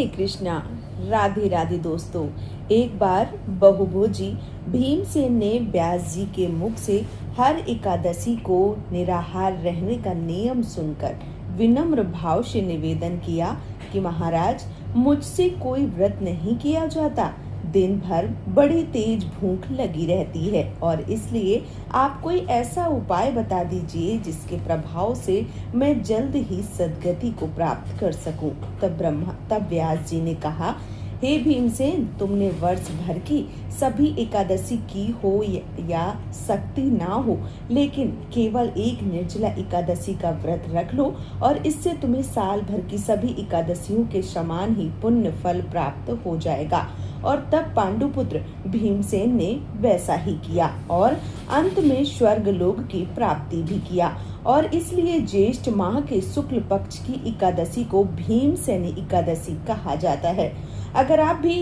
कृष्णा। राधे राधे दोस्तों। एक बार बहुभोजी भीमसेन ने व्यास जी के मुख से हर एकादशी को निराहार रहने का नियम सुनकर विनम्र भाव से निवेदन किया कि महाराज, मुझसे कोई व्रत नहीं किया जाता। दिन भर बड़ी तेज भूख लगी रहती है और इसलिए आप कोई ऐसा उपाय बता दीजिए जिसके प्रभाव से मैं जल्द ही सद्गति को प्राप्त कर सकूं। तब व्यास जी ने कहा, हे भीमसेन, तुमने वर्ष भर की सभी एकादशी की हो या शक्ति ना हो, लेकिन केवल एक निर्जला एकादशी का व्रत रख लो और इससे तुम्हें साल भर की सभी एकादशियों के समान ही पुण्य फल प्राप्त हो जाएगा। और तब पांडुपुत्र भीमसेन ने वैसा ही किया और अंत में स्वर्ग लोक की प्राप्ति भी किया। और इसलिए ज्येष्ठ माह के शुक्ल पक्ष की एकादशी को भीमसेनी एकादशी कहा जाता है। अगर आप भी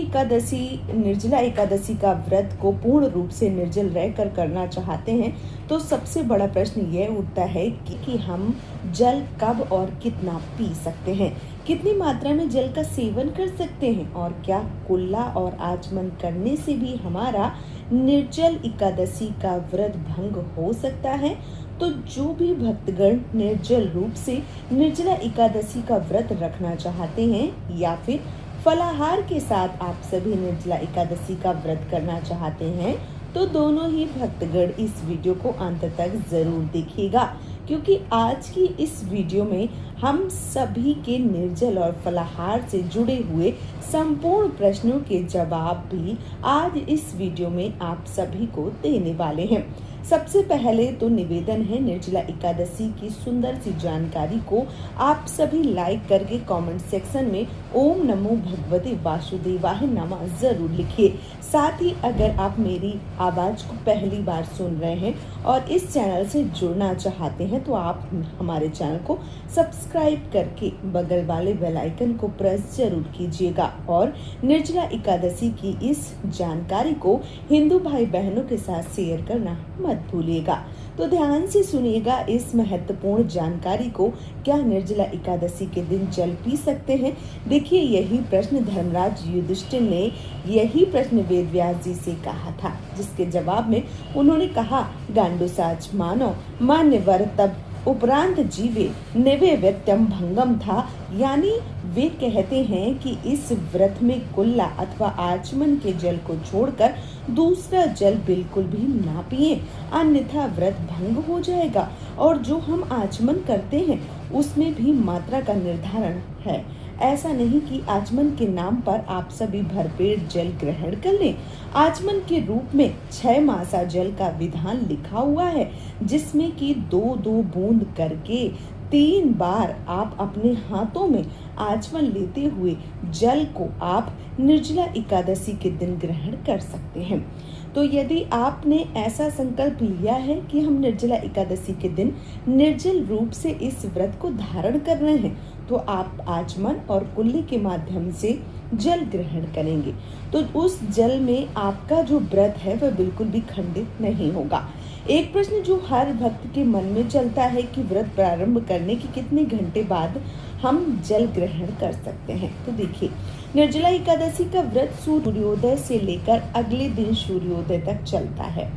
निर्जला एकादशी का व्रत को पूर्ण रूप से निर्जल रहकर करना चाहते हैं तो सबसे बड़ा प्रश्न यह उठता है कि हम जल कब और कितना पी सकते हैं, कितनी मात्रा में जल का सेवन कर सकते हैं और क्या कुल्ला और आचमन करने से भी हमारा निर्जल एकादशी का व्रत भंग हो सकता है। तो जो भी भक्तगण निर्जल रूप से निर्जला एकादशी का व्रत रखना चाहते हैं या फिर फलाहार के साथ आप सभी निर्जला एकादशी का व्रत करना चाहते हैं तो दोनों ही भक्तगण इस वीडियो को अंत तक जरूर देखिएगा, क्योंकि आज की इस वीडियो में हम सभी के निर्जल और फलाहार से जुड़े हुए संपूर्ण प्रश्नों के जवाब भी आज इस वीडियो में आप सभी को देने वाले हैं। सबसे पहले तो निवेदन है, निर्जला एकादशी की सुंदर सी जानकारी को आप सभी लाइक करके कमेंट सेक्शन में ओम नमो भगवते वासुदेवाय नमः जरूर लिखिए। साथ ही अगर आप मेरी आवाज को पहली बार सुन रहे हैं और इस चैनल से जुड़ना चाहते हैं तो आप हमारे चैनल को सब्सक्राइब करके बगल वाले बेल आइकन को प्रेस जरूर कीजिएगा और निर्जला एकादशी की इस जानकारी को हिंदू भाई बहनों के साथ शेयर करना मत भूलिएगा। तो ध्यान से सुनिएगा इस महत्वपूर्ण जानकारी को। क्या निर्जला एकादशी के दिन जल पी सकते हैं? देखिए, यही प्रश्न धर्मराज युधिष्ठिर ने यही प्रश्न वेद व्यास जी से कहा था, जिसके जवाब में उन्होंने कहा, गांडूसाच मानो मान्यवर तब उपरांत जीवे निवेद्यम भंगम था। यानी वे कहते हैं कि इस व्रत में कुल्ला अथवा आचमन के जल को छोड़कर दूसरा जल बिल्कुल भी ना पिए, अन्यथा व्रत भंग हो जाएगा। और जो हम आचमन करते हैं उसमें भी मात्रा का निर्धारण है। ऐसा नहीं कि आचमन के नाम पर आप सभी भरपेट जल ग्रहण कर लें। आचमन के रूप में 6 मासा जल का विधान लिखा हुआ है, जिसमें कि 2-2 बूंद करके 3 बार आप अपने हाथों में आचमन लेते हुए जल को आप निर्जला एकादशी के दिन ग्रहण कर सकते हैं। तो यदि आपने ऐसा संकल्प लिया है कि हम निर्जला एकादशी के दिन निर्जल रूप से इस व्रत को धारण कर रहे हैं तो आप आचमन और कुल्ली के माध्यम से जल ग्रहण करेंगे तो उस जल में आपका जो व्रत है वह बिल्कुल भी खंडित नहीं होगा। एक प्रश्न जो हर भक्त के मन में चलता है कि व्रत प्रारंभ करने के कितने घंटे बाद हम जल ग्रहण कर सकते हैं। तो देखिए, निर्जला एकादशी का व्रत सूर्योदय से लेकर अगले दिन सूर्योदय तक चलता है।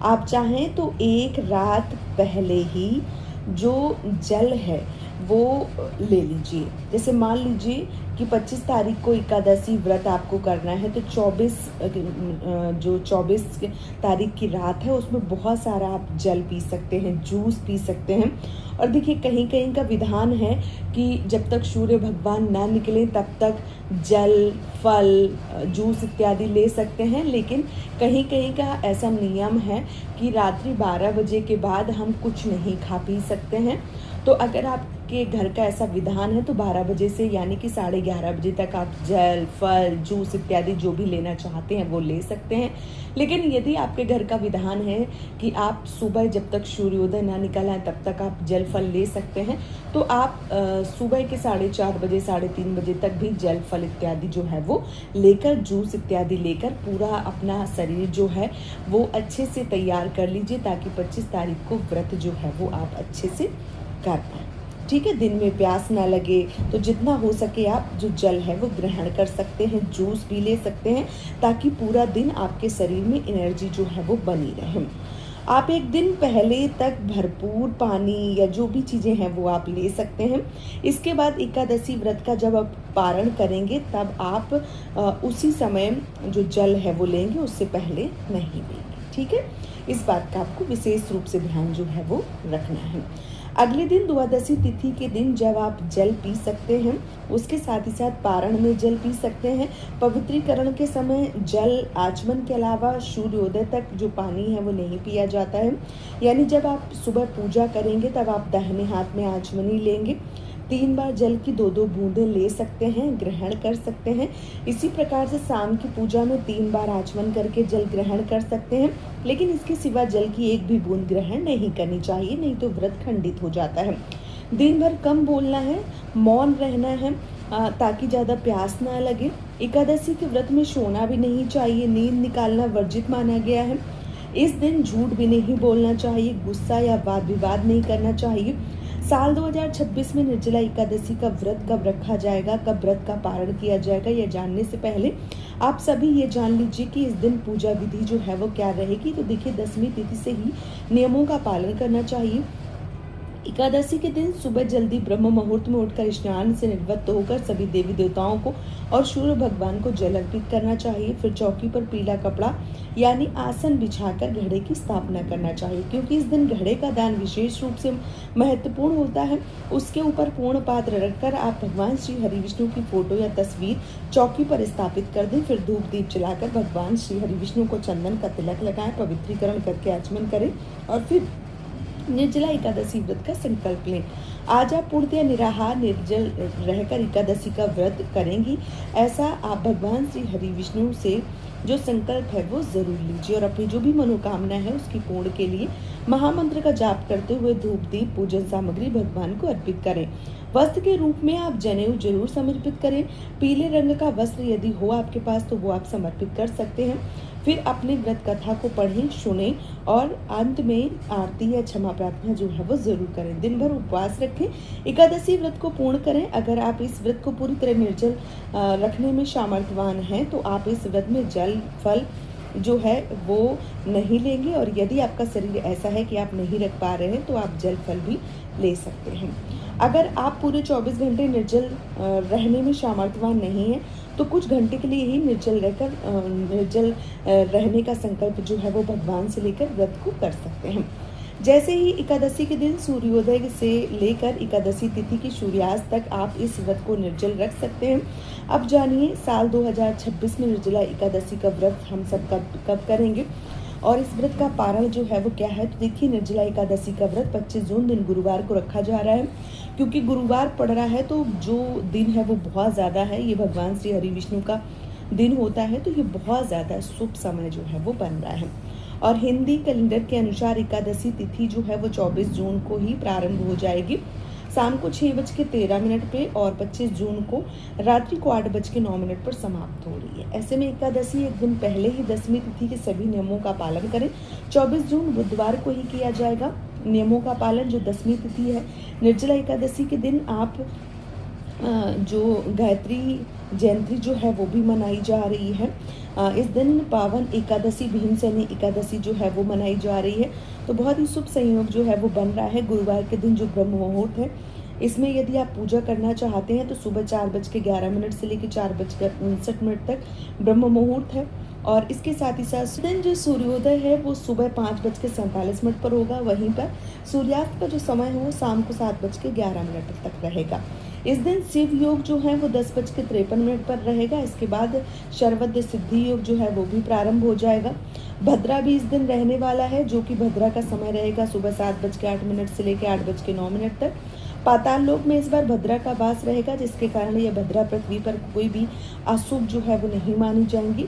आप चाहें तो एक रात पहले ही जो जल है वो ले लीजिए। जैसे मान लीजिए कि 25 तारीख को एकादशी व्रत आपको करना है तो 24 तारीख की रात है उसमें बहुत सारा आप जल पी सकते हैं, जूस पी सकते हैं। और देखिए, कहीं कहीं का विधान है कि जब तक सूर्य भगवान ना निकले तब तक जल, फल, जूस इत्यादि ले सकते हैं, लेकिन कहीं कहीं का ऐसा नियम है कि रात्रि 12 बजे के बाद हम कुछ नहीं खा पी सकते हैं। तो अगर आपके घर का ऐसा विधान है तो 12 बजे से यानी कि 11:30 बजे तक आप जल, फल, जूस इत्यादि जो भी लेना चाहते हैं वो ले सकते हैं। लेकिन यदि आपके घर का विधान है कि आप सुबह जब तक सूर्योदय ना निकला है तब तक आप जल, फल ले सकते हैं तो आप सुबह के 4:30 बजे, 3:30 बजे तक भी जल, फल इत्यादि जो है वो लेकर, जूस इत्यादि लेकर पूरा अपना शरीर जो है वो अच्छे से तैयार कर लीजिए ताकि 25 तारीख को व्रत जो है वो आप अच्छे से कर पाएं। ठीक है, दिन में प्यास ना लगे तो जितना हो सके आप जो जल है वो ग्रहण कर सकते हैं, जूस भी ले सकते हैं, ताकि पूरा दिन आपके शरीर में एनर्जी जो है वो बनी रहे। आप एक दिन पहले तक भरपूर पानी या जो भी चीज़ें हैं वो आप ले सकते हैं। इसके बाद एकादशी व्रत का जब आप पारण करेंगे तब आप उसी समय जो जल है वो लेंगे, उससे पहले नहीं लेंगे। ठीक है, इस बात का आपको विशेष रूप से ध्यान जो है वो रखना है। अगले दिन द्वादशी तिथि के दिन जब आप जल पी सकते हैं, उसके साथ ही साथ पारण में जल पी सकते हैं। पवित्रीकरण के समय जल आचमन के अलावा सूर्योदय तक जो पानी है वो नहीं पिया जाता है। यानी जब आप सुबह पूजा करेंगे तब आप दाहिने हाथ में आचमनी लेंगे, 3 बार जल की 2-2 बूंदें ले सकते हैं, ग्रहण कर सकते हैं। इसी प्रकार से शाम की पूजा में 3 बार आचमन करके जल ग्रहण कर सकते हैं, लेकिन इसके सिवा जल की एक भी बूंद ग्रहण नहीं करनी चाहिए, नहीं तो व्रत खंडित हो जाता है। दिन भर कम बोलना है, मौन रहना है, ताकि ज़्यादा प्यास ना लगे। एकादशी के व्रत में सोना भी नहीं चाहिए, नींद निकालना वर्जित माना गया है। इस दिन झूठ भी नहीं बोलना चाहिए, गुस्सा या वाद विवाद नहीं करना चाहिए। साल 2026 में निर्जला एकादशी का व्रत कब रखा जाएगा, कब व्रत का पारण किया जाएगा, यह जानने से पहले आप सभी ये जान लीजिए कि इस दिन पूजा विधि जो है वो क्या रहेगी। तो देखिए, दसवीं तिथि से ही नियमों का पालन करना चाहिए। एकादशी के दिन सुबह जल्दी ब्रह्म मुहूर्त में उठकर स्नान से निवृत्त होकर सभी देवी देवताओं को और सूर्य भगवान को जल अर्पित करना चाहिए। फिर चौकी पर पीला कपड़ा यानी आसन बिछाकर घड़े की स्थापना करना चाहिए, क्योंकि इस दिन घड़े का दान विशेष रूप से महत्वपूर्ण होता है। उसके ऊपर पूर्ण पात्र रखकर आप भगवान श्री हरि विष्णु की फोटो या तस्वीर चौकी पर स्थापित कर दें। फिर धूप दीप जलाकर भगवान श्री हरि विष्णु को चंदन का तिलक लगाएं, पवित्रीकरण करके आचमन करें और फिर निर्जला एकादशी व्रत का संकल्प लें। आज आप पूर्णतः निराहार निर्जल रहकर एकादशी का व्रत करेंगी। ऐसा आप भगवान श्री हरि विष्णु से जो संकल्प है वो जरूर लीजिए और अपनी जो भी मनोकामना है उसकी पूर्ण के लिए महामंत्र का जाप करते हुए धूप दीप पूजन सामग्री भगवान को अर्पित करें। वस्त्र के रूप में आप जनेऊ जरूर समर्पित करें। पीले रंग का वस्त्र यदि हो आपके पास तो वो आप समर्पित कर सकते हैं। फिर अपनी व्रत कथा को पढ़ें, सुनें और अंत में आरती या क्षमा प्रार्थना जो है वो जरूर करें। दिन भर उपवास रखें, एकादशी व्रत को पूर्ण करें। अगर आप इस व्रत को पूरी तरह निर्जल रखने में सामर्थ्यवान हैं तो आप इस व्रत में जल फल जो है वो नहीं लेंगे, और यदि आपका शरीर ऐसा है कि आप नहीं रख पा रहे हैं तो आप जल फल भी ले सकते हैं। अगर आप पूरे 24 घंटे निर्जल रहने में सामर्थ्यवान नहीं है तो कुछ घंटे के लिए ही निर्जल रहने का संकल्प जो है वो भगवान से लेकर व्रत को कर सकते हैं। जैसे ही एकादशी के दिन सूर्योदय से लेकर एकादशी तिथि की सूर्यास्त तक आप इस व्रत को निर्जल रख सकते हैं। अब जानिए साल 2026 में निर्जला एकादशी का व्रत हम सब कब करेंगे और इस व्रत का पारण जो है वो क्या है। तो देखिए, निर्जला एकादशी का व्रत 25 जून दिन गुरुवार को रखा जा रहा है। क्योंकि गुरुवार पड़ रहा है तो जो दिन है वो बहुत ज़्यादा है, ये भगवान श्री हरि विष्णु का दिन होता है, तो ये बहुत ज़्यादा शुभ समय जो है वो बन रहा है। और हिंदी कैलेंडर के अनुसार एकादशी तिथि जो है वो 24 जून को ही प्रारंभ हो जाएगी, शाम को 6:13 पे, और 25 जून को रात्रि को 8:09 पर समाप्त हो रही है। ऐसे में एकादशी एक दिन पहले ही दसवीं तिथि के सभी नियमों का पालन करें। 24 जून बुधवार को ही किया जाएगा नियमों का पालन, जो दसवीं तिथि है। निर्जला एकादशी के दिन आप जो गायत्री जयंती जो है वो भी मनाई जा रही है। इस दिन पावन एकादशी भीमसेनी एकादशी जो है वो मनाई जा रही है। तो बहुत ही शुभ संयोग जो है वो बन रहा है। गुरुवार के दिन जो ब्रह्म मुहूर्त है, इसमें यदि आप पूजा करना चाहते हैं तो सुबह 4:11 से लेकर 4:59 तक ब्रह्म मुहूर्त है। और इसके साथ ही साथ दिन जो सूर्योदय है वो सुबह 5:47 पर होगा। वहीं पर सूर्यास्त का जो समय है वो शाम को 7:11 तक रहेगा। इस दिन शिव योग जो है वो 10:53 पर रहेगा। इसके बाद शरवद सिद्धि योग जो है वो भी प्रारंभ हो जाएगा। भद्रा भी इस दिन रहने वाला है, जो कि भद्रा का समय रहेगा सुबह 7:08 से लेकर 8:09 तक। पाताल लोक में इस बार भद्रा का वास रहेगा, जिसके कारण यह भद्रा पृथ्वी पर कोई भी अशुभ जो है वो नहीं मानी जाएंगी।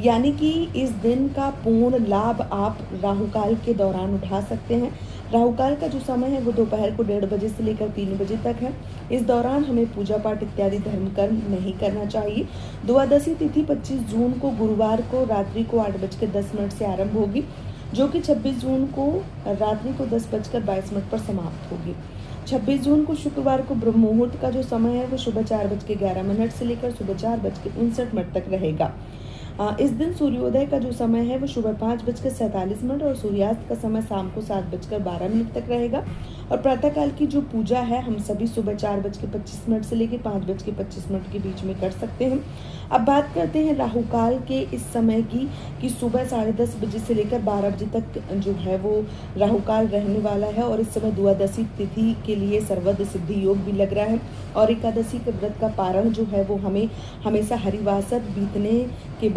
यानी कि इस दिन का पूर्ण लाभ आप राहुकाल के दौरान उठा सकते हैं। राहुकाल का जो समय है वो दोपहर को 1:30 बजे से लेकर 3 बजे तक है। इस दौरान हमें पूजा पाठ इत्यादि धर्म कर्म नहीं करना चाहिए। द्वादशी तिथि 25 जून को गुरुवार को रात्रि को 8:10 से आरंभ होगी, जो कि 26 जून को रात्रि को 10:22 पर समाप्त होगी। 26 जून को शुक्रवार को ब्रह्म मुहूर्त का जो समय है वो सुबह 4:11 से लेकर सुबह 4:59 तक रहेगा। इस दिन सूर्योदय का जो समय है वो सुबह 5:47 और सूर्यास्त का समय शाम को 7:12 तक रहेगा। और प्रातःकाल की जो पूजा है हम सभी सुबह 4:25 से लेकर 5:25 के बीच में कर सकते हैं। अब बात करते हैं राहु काल के इस समय की, कि सुबह 10:30 बजे से लेकर 12 बजे तक जो है वो राहु काल रहने वाला है। और इस समय द्वादशी तिथि के लिए सर्वद सिद्धि योग भी लग रहा है। और एकादशी के व्रत का पारण जो है वो हमें हमेशा हरिवासर बीतने के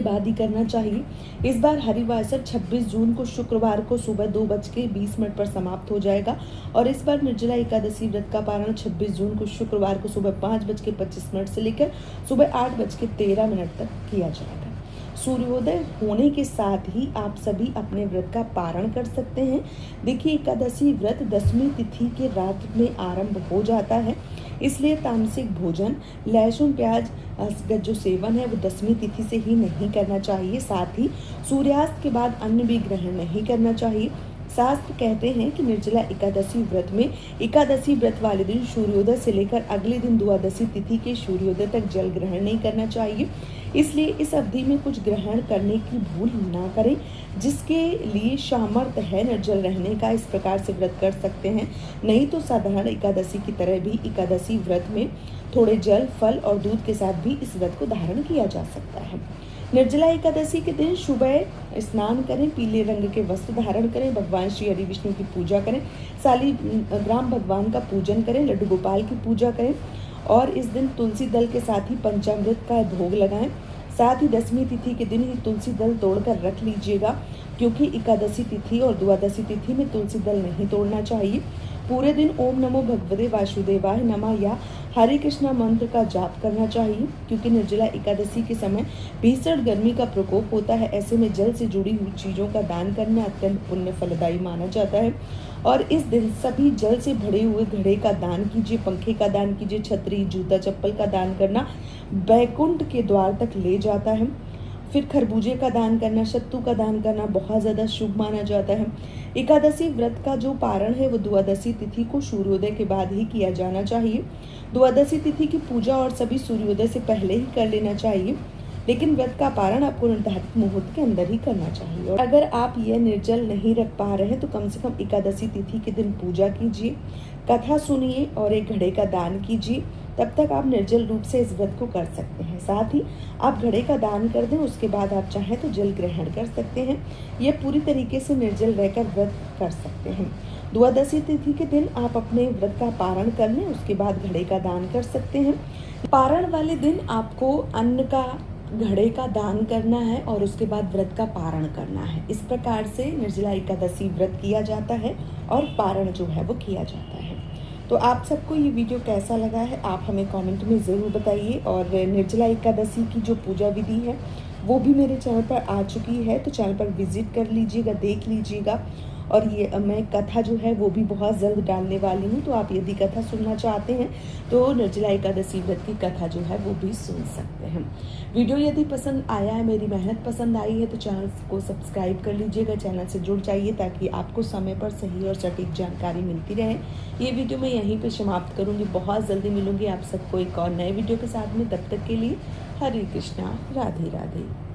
बाद ही करना चाहिए। इस बार हरिवासर 26 जून को शुक्रवार को सुबह 2:20 पर समाप्त हो जाएगा। और इस बार निर्जला एकादशी व्रत का पारण 26 जून को शुक्रवार को सुबह 5:25 से लेकर सुबह 8:13 तक किया जाएगा। सूर्योदय होने के साथ ही आप सभी अपने व्रत का पारण कर सकते हैं। देखिए, एकादशी व्रत 10वीं तिथि के रात में आरंभ हो जाता है, इसलिए तामसिक भोजन, लहसुन प्याज का जो सेवन है वो 10वीं तिथि से ही नहीं करना चाहिए। साथ ही सूर्यास्त के बाद अन्न भी ग्रहण नहीं करना चाहिए। शास्त्र कहते हैं कि निर्जला एकादशी व्रत में एकादशी व्रत वाले दिन सूर्योदय से लेकर अगले दिन द्वादशी तिथि के सूर्योदय तक जल ग्रहण नहीं करना चाहिए। इसलिए इस अवधि में कुछ ग्रहण करने की भूल ना करें। जिसके लिए सामर्थ्य है निर्जल रहने का, इस प्रकार से व्रत कर सकते हैं। नहीं तो साधारण एकादशी की तरह भी एकादशी व्रत में थोड़े जल, फल और दूध के साथ भी इस व्रत को धारण किया जा सकता है। निर्जला एकादशी के दिन सुबह स्नान करें, पीले रंग के वस्त्र धारण करें, भगवान श्री हरि विष्णु की पूजा करें, शालिग्राम भगवान का पूजन करें, लड्डू गोपाल की पूजा करें और इस दिन तुलसी दल के साथ ही पंचामृत का भोग लगाएं। साथ ही 10वीं तिथि के दिन ही तुलसी दल तोड़कर रख लीजिएगा, क्योंकि एकादशी तिथि और द्वादशी तिथि में तुलसी दल नहीं तोड़ना चाहिए। पूरे दिन ओम नमो भगवते वासुदेवाय नमः या हरे कृष्णा मंत्र का जाप करना चाहिए, क्योंकि निर्जला एकादशी के समय भीषण गर्मी का प्रकोप होता है। ऐसे में जल से जुड़ी हुई चीज़ों का दान करना अत्यंत पुण्य फलदायी माना जाता है। और इस दिन सभी जल से भरे हुए घड़े का दान कीजिए, पंखे का दान कीजिए, छतरी, जूता, चप्पल का दान करना बैकुंठ के द्वार तक ले जाता है। फिर खरबूजे का दान करना, सत्तू का दान करना बहुत ज़्यादा शुभ माना जाता है। एकादशी व्रत का जो पारण है वो द्वादशी तिथि को सूर्योदय के बाद ही किया जाना चाहिए। द्वादशी तिथि की पूजा और सभी सूर्योदय से पहले ही कर लेना चाहिए, लेकिन व्रत का पारण आपको निर्धारित मुहूर्त के अंदर ही करना चाहिए। और अगर आप यह निर्जल नहीं रख पा रहे हैं तो कम से कम एकादशी तिथि के दिन पूजा कीजिए, कथा सुनिए और एक घड़े का दान कीजिए। तब तक आप निर्जल रूप से इस व्रत को कर सकते हैं। साथ ही आप घड़े का दान कर दें, उसके बाद आप चाहें तो जल ग्रहण कर सकते हैं। यह पूरी तरीके से निर्जल रहकर व्रत कर सकते हैं। द्वादशी तिथि के दिन आप अपने व्रत का पारण कर लें, उसके बाद घड़े का दान कर सकते हैं। पारण वाले दिन आपको अन्न का, घड़े का दान करना है और उसके बाद व्रत का पारण करना है। इस प्रकार से निर्जला एकादशी व्रत किया जाता है और पारण जो है वो किया जाता है। तो आप सबको ये वीडियो कैसा लगा है आप हमें कमेंट में ज़रूर बताइए। और निर्जला एकादशी की जो पूजा विधि है वो भी मेरे चैनल पर आ चुकी है, तो चैनल पर विजिट कर लीजिएगा, देख लीजिएगा। और ये मैं कथा जो है वो भी बहुत जल्द डालने वाली हूँ, तो आप यदि कथा सुनना चाहते हैं तो निर्जला एकादशी व्रत की कथा जो है वो भी सुन सकते हैं। वीडियो यदि पसंद आया है, मेरी मेहनत पसंद आई है, तो चैनल को सब्सक्राइब कर लीजिएगा, चैनल से जुड़ जाइए ताकि आपको समय पर सही और सटीक जानकारी मिलती रहे। ये वीडियो मैं यहीं पर समाप्त करूँगी, बहुत जल्दी मिलूंगी आप सबको एक और नए वीडियो के साथ में। तब तक के लिए हरे कृष्णा, राधे राधे।